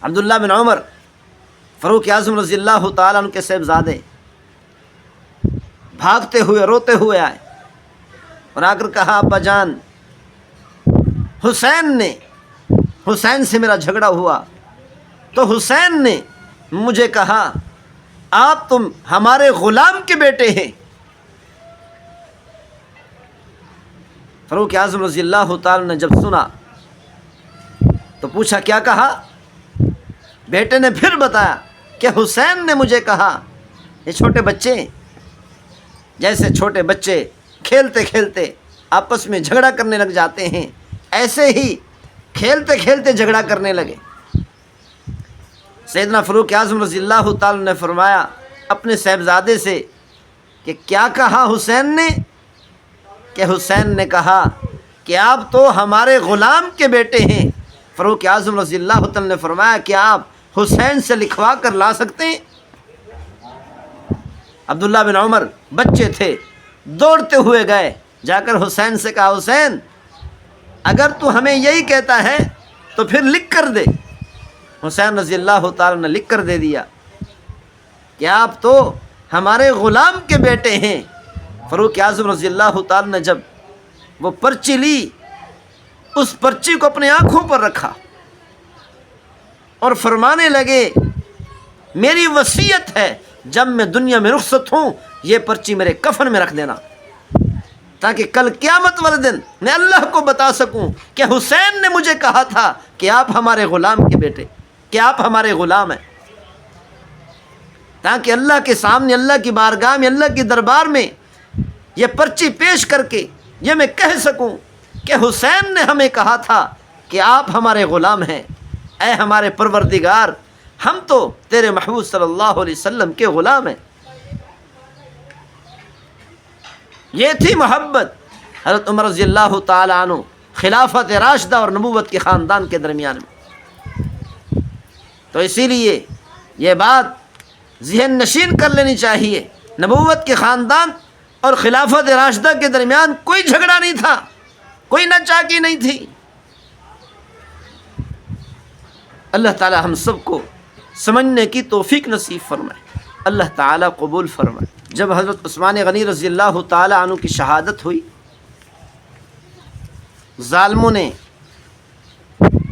عبداللہ بن عمر فاروق اعظم رضی اللہ تعالیٰ عنہ کے صاحبزادے بھاگتے ہوئے روتے ہوئے آئے اور آ کر کہا ابا جان حسین سے میرا جھگڑا ہوا تو حسین نے مجھے کہا آپ تم ہمارے غلام کے بیٹے ہیں۔ فاروق اعظم رضی اللہ تعالیٰ نے جب سنا تو پوچھا کیا کہا؟ بیٹے نے پھر بتایا کہ حسین نے مجھے کہا۔ یہ چھوٹے بچے جیسے چھوٹے بچے کھیلتے کھیلتے آپس میں جھگڑا کرنے لگ جاتے ہیں، ایسے ہی کھیلتے کھیلتے جھگڑا کرنے لگے۔ سیدنا فاروق اعظم رضی اللہ تعالیٰ نے فرمایا اپنے صاحبزادے سے کہ کیا کہا حسین نے؟ کہ حسین نے کہا کہ آپ تو ہمارے غلام کے بیٹے ہیں۔ فاروق اعظم رضی اللہ تعالیٰ نے فرمایا کہ آپ حسین سے لکھوا کر لا سکتے ہیں؟ عبداللہ بن عمر بچے تھے، دوڑتے ہوئے گئے، جا کر حسین سے کہا حسین اگر تو ہمیں یہی کہتا ہے تو پھر لکھ کر دے۔ حسین رضی اللہ تعالیٰ نے لکھ کر دے دیا کہ آپ تو ہمارے غلام کے بیٹے ہیں۔ فاروق اعظم رضی اللہ تعالیٰ نے جب وہ پرچی لی، اس پرچی کو اپنے آنکھوں پر رکھا اور فرمانے لگے میری وصیت ہے جب میں دنیا میں رخصت ہوں یہ پرچی میرے کفن میں رکھ دینا، تاکہ کل قیامت والے دن میں اللہ کو بتا سکوں کہ حسین نے مجھے کہا تھا کہ آپ ہمارے غلام کے بیٹے، کہ آپ ہمارے غلام ہیں، تاکہ اللہ کے سامنے، اللہ کی بارگاہ میں، اللہ کی دربار میں یہ پرچی پیش کر کے یہ میں کہہ سکوں کہ حسین نے ہمیں کہا تھا کہ آپ ہمارے غلام ہیں۔ اے ہمارے پروردگار، ہم تو تیرے محبوب صلی اللہ علیہ وسلم کے غلام ہیں۔ یہ تھی محبت حضرت عمر رضی اللہ تعالی عنہ خلافت راشدہ اور نبوت کے خاندان کے درمیان میں۔ تو اسی لیے یہ بات ذہن نشین کر لینی چاہیے، نبوت کے خاندان اور خلافت راشدہ کے درمیان کوئی جھگڑا نہیں تھا، کوئی ناچاکی نہیں تھی۔ اللہ تعالی ہم سب کو سمجھنے کی توفیق نصیب فرمائے، اللہ تعالی قبول فرمائے۔ جب حضرت عثمان غنی رضی اللہ تعالی عنہ کی شہادت ہوئی، ظالموں نے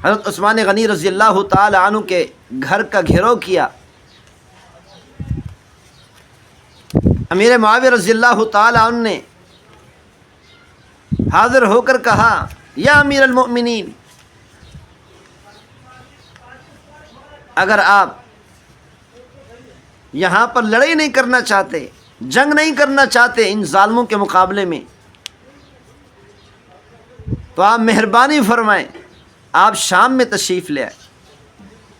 حضرت عثمان غنی رضی اللہ تعالی عنہ کے گھر کا گھیراؤ کیا۔ امیر معاویہ رضی اللہ تعالی عنہ نے حاضر ہو کر کہا یا امیر المؤمنین، اگر آپ یہاں پر لڑائی نہیں کرنا چاہتے، جنگ نہیں کرنا چاہتے ان ظالموں کے مقابلے میں، تو آپ مہربانی فرمائیں آپ شام میں تشریف لے آئیں۔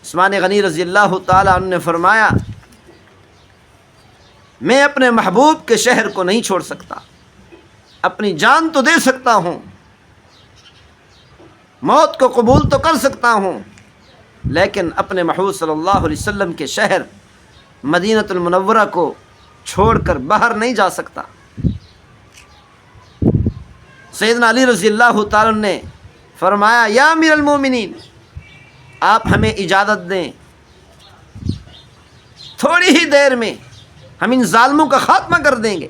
عثمان غنی رضی اللہ تعالی عنہ نے فرمایا میں اپنے محبوب کے شہر کو نہیں چھوڑ سکتا، اپنی جان تو دے سکتا ہوں، موت کو قبول تو کر سکتا ہوں، لیکن اپنے محبوب صلی اللہ علیہ وسلم کے شہر مدینہ المنورہ کو چھوڑ کر باہر نہیں جا سکتا۔ سیدنا علی رضی اللہ تعالیٰ نے فرمایا یا امیر المومنین، آپ ہمیں اجازت دیں، تھوڑی ہی دیر میں ہم ان ظالموں کا خاتمہ کر دیں گے،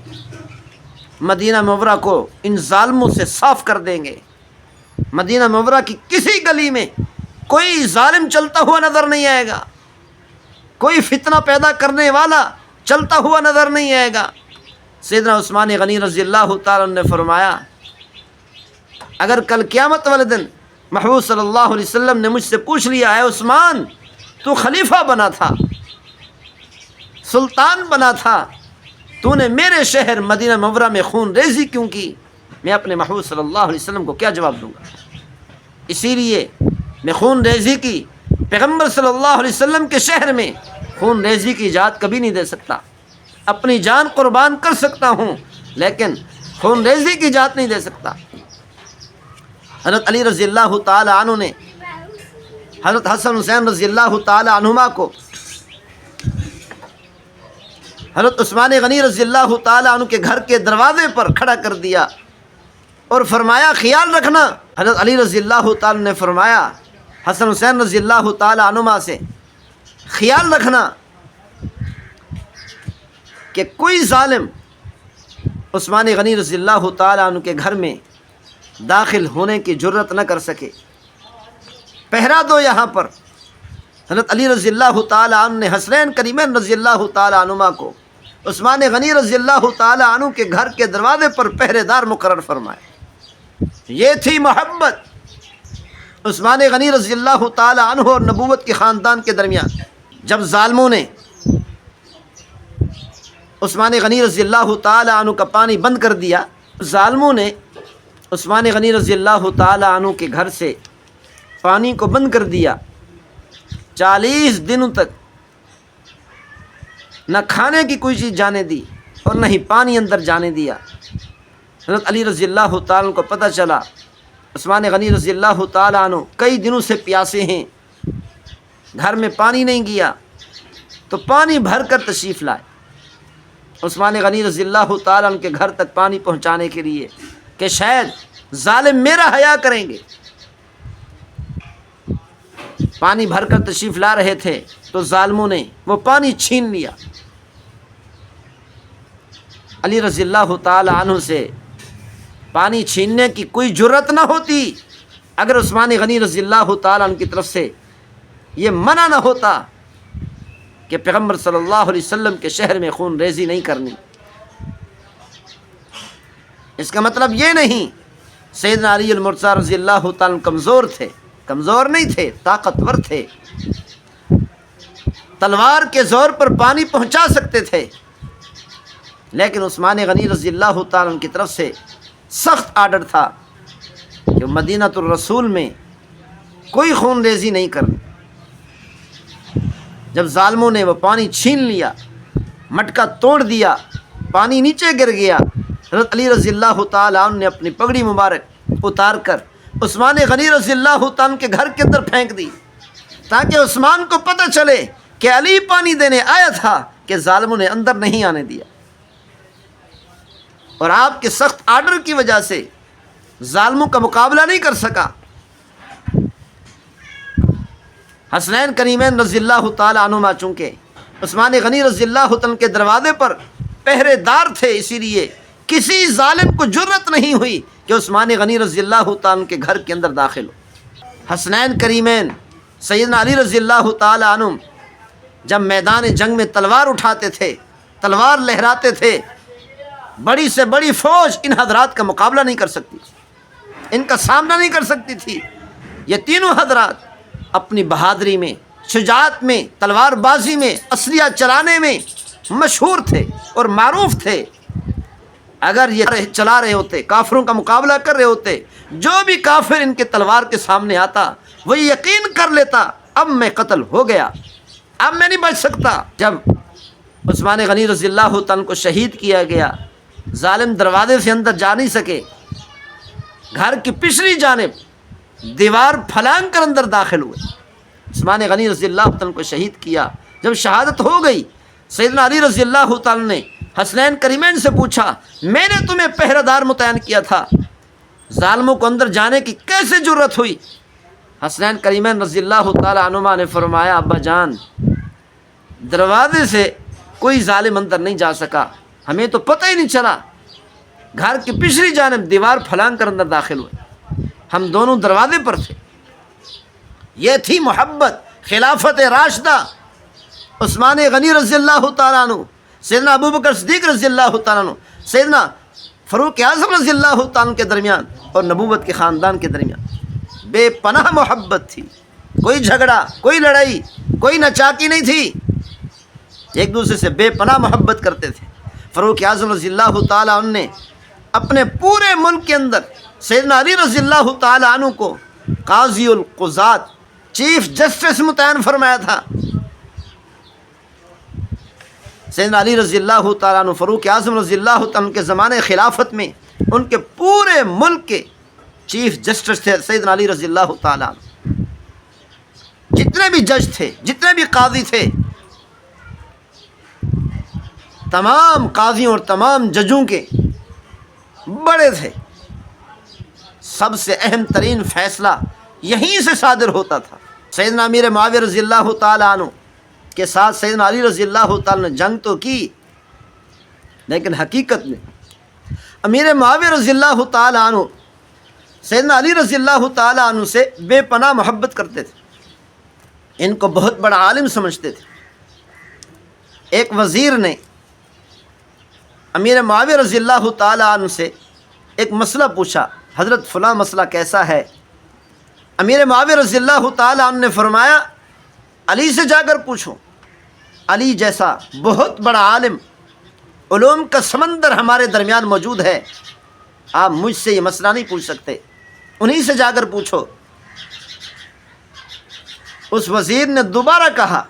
مدینہ منورہ کو ان ظالموں سے صاف کر دیں گے۔ مدینہ منورہ کی کسی گلی میں کوئی ظالم چلتا ہوا نظر نہیں آئے گا، کوئی فتنہ پیدا کرنے والا چلتا ہوا نظر نہیں آئے گا۔ سیدنا عثمان غنی رضی اللہ تعالیٰ نے فرمایا اگر کل قیامت والے دن محبوب صلی اللہ علیہ وسلم نے مجھ سے پوچھ لیا ہے عثمان تو خلیفہ بنا تھا، سلطان بنا تھا، تو نے میرے شہر مدینہ منورہ میں خون ریزی کیوں کی، میں اپنے محبوب صلی اللہ علیہ وسلم کو کیا جواب دوں گا؟ اسی لیے میں خون ریزی کی، پیغمبر صلی اللہ علیہ وسلم کے شہر میں خون ریزی کی اجازت کبھی نہیں دے سکتا۔ اپنی جان قربان کر سکتا ہوں لیکن خون ریزی کی اجازت نہیں دے سکتا۔ حضرت علی رضی اللہ تعالی عنہ نے حضرت حسن حسین رضی اللہ تعالی عنہما کو حضرت عثمان غنی رضی اللہ تعالی عنہ کے گھر کے دروازے پر کھڑا کر دیا اور فرمایا خیال رکھنا۔ حضرت علی رضی اللہ تعالی نے فرمایا حسن حسین رضی اللہ تعالی عنہما سے خیال رکھنا کہ کوئی ظالم عثمان غنی رضی اللہ تعالی عنہ کے گھر میں داخل ہونے کی جرت نہ کر سکے۔ پہرا دو یہاں پر۔ حضرت علی رضی اللہ تعالی عنہ نے حسنین کریمین رضی اللہ تعالی عنہما کو عثمان غنی رضی اللہ تعالی عنہ کے گھر کے دروازے پر پہرے دار مقرر فرمائے۔ یہ تھی محبت عثمان غنی رضی اللہ تعالی عنہ اور نبوت کے خاندان کے درمیان۔ جب ظالموں نے عثمان غنی رضی اللہ تعالی عنہ کا پانی بند کر دیا، ظالموں نے عثمان غنی رضی اللہ تعالی عنہ کے گھر سے پانی کو بند کر دیا۔ 40 دنوں تک نہ کھانے کی کوئی چیز جانے دی اور نہ ہی پانی اندر جانے دیا۔ حضرت علی رضی اللہ تعالیٰ عنہ کو پتہ چلا عثمان غنی رضی اللہ تعالیٰ عنہ کئی دنوں سے پیاسے ہیں، گھر میں پانی نہیں گیا، تو پانی بھر کر تشریف لائے عثمان غنی رضی اللہ تعالیٰ عنہ کے گھر تک پانی پہنچانے کے لیے کہ شاید ظالم میرا حیا کریں گے۔ پانی بھر کر تشریف لا رہے تھے تو ظالموں نے وہ پانی چھین لیا۔ علی رضی اللہ تعالی عنہ سے پانی چھیننے کی کوئی جرت نہ ہوتی اگر عثمان غنی رضی اللہ تعالی عنہ کی طرف سے یہ منع نہ ہوتا کہ پیغمبر صلی اللہ علیہ وسلم کے شہر میں خون ریزی نہیں کرنی۔ اس کا مطلب یہ نہیں سیدنا علی المرتضیٰ رضی اللہ تعالی عنہ کمزور تھے، کمزور نہیں تھے، طاقتور تھے، تلوار کے زور پر پانی پہنچا سکتے تھے، لیکن عثمان غنی رضی اللہ تعالیٰ عنہ کی طرف سے سخت آرڈر تھا کہ مدینہ الرسول میں کوئی خون ریزی نہیں کرنی۔ جب ظالموں نے وہ پانی چھین لیا، مٹکا توڑ دیا، پانی نیچے گر گیا، حضرت علی رضی اللہ تعالیٰ عنہ نے اپنی پگڑی مبارک اتار کر عثمان غنی رضی اللہ تعالیٰ عنہ کے گھر کے اندر پھینک دی تاکہ عثمان کو پتہ چلے کہ علی پانی دینے آیا تھا کہ ظالموں نے اندر نہیں آنے دیا، اور آپ کے سخت آرڈر کی وجہ سے ظالموں کا مقابلہ نہیں کر سکا۔ حسنین کریمین رضی اللہ تعالی عنہما چونکہ عثمان غنی رضی اللہ عنہ کے دروازے پر پہرے دار تھے، اسی لیے کسی ظالم کو جرت نہیں ہوئی کہ عثمان غنی رضی اللہ تعالی عنہ کے گھر کے اندر داخل ہو۔ حسنین کریمین سیدنا علی رضی اللہ تعالی عنہ جب میدان جنگ میں تلوار اٹھاتے تھے، تلوار لہراتے تھے، بڑی سے بڑی فوج ان حضرات کا مقابلہ نہیں کر سکتی، ان کا سامنا نہیں کر سکتی تھی۔ یہ تینوں حضرات اپنی بہادری میں، شجاعت میں، تلوار بازی میں، اسلحہ چلانے میں مشہور تھے اور معروف تھے۔ اگر یہ چلا رہے ہوتے، کافروں کا مقابلہ کر رہے ہوتے، جو بھی کافر ان کے تلوار کے سامنے آتا وہ یقین کر لیتا اب میں قتل ہو گیا، اب میں نہیں بچ سکتا۔ جب عثمان غنی رضی اللہ تعالیٰ کو شہید کیا گیا، ظالم دروازے سے اندر جا نہیں سکے، گھر کی پچھلی جانب دیوار پھلانگ کر اندر داخل ہوئے، عثمان غنی رضی اللہ تعالیٰ کو شہید کیا۔ جب شہادت ہو گئی، سیدنا علی رضی اللہ تعالیٰ نے حسنین کریمین سے پوچھا، میں نے تمہیں پہرہ دار متعین کیا تھا، ظالموں کو اندر جانے کی کیسے جرت ہوئی؟ حسنین کریمین رضی اللہ تعالیٰ عنہما نے فرمایا، ابا جان، دروازے سے کوئی ظالم اندر نہیں جا سکا، ہمیں تو پتہ ہی نہیں چلا، گھر کی پچھلی جانب دیوار پھلانگ کر اندر داخل ہوئے، ہم دونوں دروازے پر تھے۔ یہ تھی محبت، خلافت راشدہ عثمان غنی رضی اللہ تعالیٰ عنہ، سیدنا ابو بکر صدیق رضی اللہ تعالیٰ عنہ، سیدنا فاروق اعظم رضی اللہ تعالیٰ عنہ کے درمیان اور نبوت کے خاندان کے درمیان بے پناہ محبت تھی۔ کوئی جھگڑا، کوئی لڑائی، کوئی نچاکی نہیں تھی، ایک دوسرے سے بے پناہ محبت کرتے تھے۔ فاروق اعظم رضی اللہ تعالیٰ عنہ نے اپنے پورے ملک کے اندر سیدنا علی رضی اللہ تعالیٰ عنہ کو قاضی القضات، چیف جسٹس متعین فرمایا تھا۔ سیدنا علی رضی اللہ تعالیٰ عنہ فاروق اعظم رضی اللہ تعالیٰ عنہ کے زمانے خلافت میں ان کے پورے ملک کے چیف جسٹس تھے سیدنا علی رضی اللہ تعالیٰ عنہ۔ جتنے بھی جج تھے، جتنے بھی قاضی تھے، تمام قاضیوں اور تمام ججوں کے بڑے تھے۔ سب سے اہم ترین فیصلہ یہیں سے صادر ہوتا تھا۔ سیدنا امیر معاویہ رضی اللہ تعالیٰ عنہ کے ساتھ سیدنا علی رضی اللہ تعالیٰ نے جنگ تو کی، لیکن حقیقت میں امیر معاویہ رضی اللہ تعالیٰ عنہ سیدنا علی رضی اللہ تعالیٰ عنہ سے بے پناہ محبت کرتے تھے، ان کو بہت بڑا عالم سمجھتے تھے۔ ایک وزیر نے امیر معاویہ رضی اللہ تعالیٰ عنہ سے ایک مسئلہ پوچھا، حضرت فلاں مسئلہ کیسا ہے؟ امیر معاویہ رضی اللہ تعالیٰ عنہ نے فرمایا علی سے جا کر پوچھو، علی جیسا بہت بڑا عالم، علوم کا سمندر ہمارے درمیان موجود ہے، آپ مجھ سے یہ مسئلہ نہیں پوچھ سکتے، انہی سے جا کر پوچھو۔ اس وزیر نے دوبارہ کہا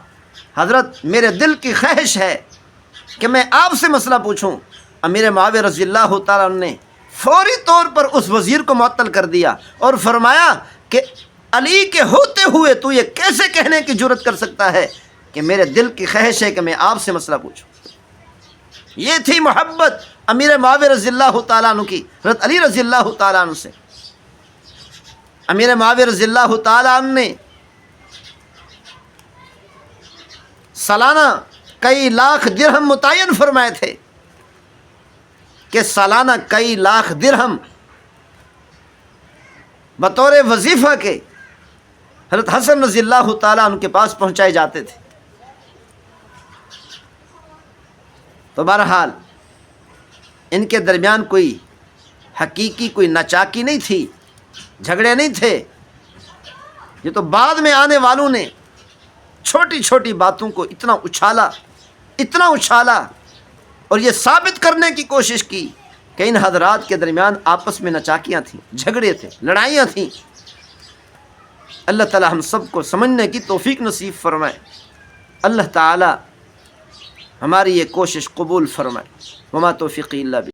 حضرت میرے دل کی خواہش ہے کہ میں آپ سے مسئلہ پوچھوں۔ امیر معاویہ رضی اللہ تعالیٰ عنہ نے فوری طور پر اس وزیر کو معطل کر دیا اور فرمایا کہ علی کے ہوتے ہوئے تو یہ کیسے کہنے کی جرت کر سکتا ہے کہ میرے دل کی خواہش ہے کہ میں آپ سے مسئلہ پوچھوں۔ یہ تھی محبت امیر معاویہ رضی اللہ تعالیٰ عنہ کی حضرت علی رضی اللہ تعالیٰ عنہ سے۔ امیر معاویہ رضی اللہ تعالیٰ عنہ نے سالانہ کئی لاکھ درہم متعین فرمائے تھے کہ سالانہ کئی لاکھ درہم بطور وظیفہ کے حضرت حسن رضی اللہ تعالیٰ عنہ کے پاس پہنچائے جاتے تھے۔ تو بہرحال ان کے درمیان کوئی حقیقی کوئی ناچاکی نہیں تھی، جھگڑے نہیں تھے، یہ تو بعد میں آنے والوں نے چھوٹی چھوٹی باتوں کو اتنا اچھالا اور یہ ثابت کرنے کی کوشش کی کہ ان حضرات کے درمیان آپس میں نچاکیاں تھیں، جھگڑے تھے، لڑائیاں تھیں۔ اللہ تعالی ہم سب کو سمجھنے کی توفیق نصیب فرمائے، اللہ تعالی ہماری یہ کوشش قبول فرمائے۔ وما توفیقی الا باللہ۔